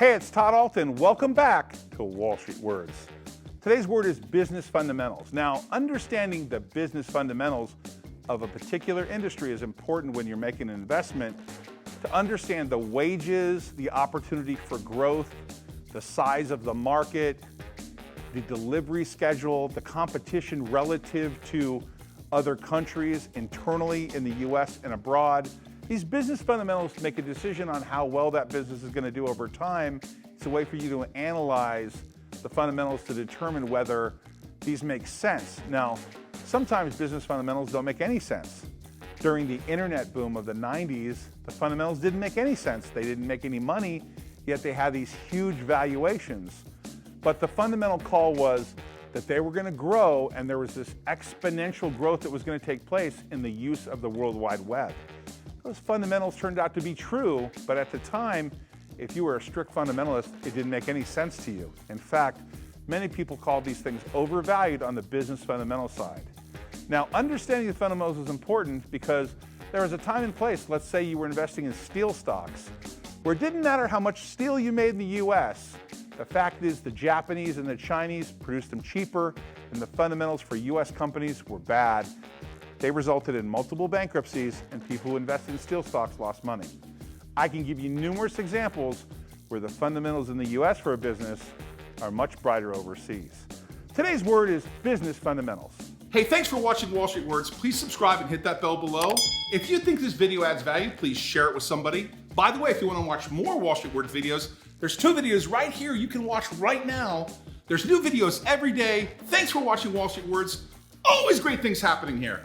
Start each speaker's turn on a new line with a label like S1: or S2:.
S1: Hey, it's Todd Ault, and welcome back to Wall Street Words. Today's word is business fundamentals. Now, understanding the business fundamentals of a particular industry is important when you're making an investment to understand the wages, the opportunity for growth, the size of the market, the delivery schedule, the competition relative to other countries internally in the US and abroad. These business fundamentals make a decision on how well that business is going to do over time. It's a way for you to analyze the fundamentals to determine whether these make sense. Now, sometimes business fundamentals don't make any sense. During the internet boom of the 90s, the fundamentals didn't make any sense. They didn't make any money, yet they had these huge valuations. But the fundamental call was that they were going to grow, and there was this exponential growth that was going to take place in the use of the World Wide Web. Those fundamentals turned out to be true, but at the time, if you were a strict fundamentalist, it didn't make any sense to you. In fact, many people called these things overvalued on the business fundamental side. Now, understanding the fundamentals is important because there was a time and place, let's say you were investing in steel stocks, where it didn't matter how much steel you made in the US. The fact is the Japanese and the Chinese produced them cheaper, and the fundamentals for US companies were bad. They resulted in multiple bankruptcies, and people who invested in steel stocks lost money. I can give you numerous examples where the fundamentals in the US for a business are much brighter overseas. Today's word is business fundamentals.
S2: Hey, thanks for watching Wall Street Words. Please subscribe and hit that bell below. If you think this video adds value, please share it with somebody. By the way, if you want to watch more Wall Street Words videos, there's 2 videos right here you can watch right now. There's new videos every day. Thanks for watching Wall Street Words. Always great things happening here.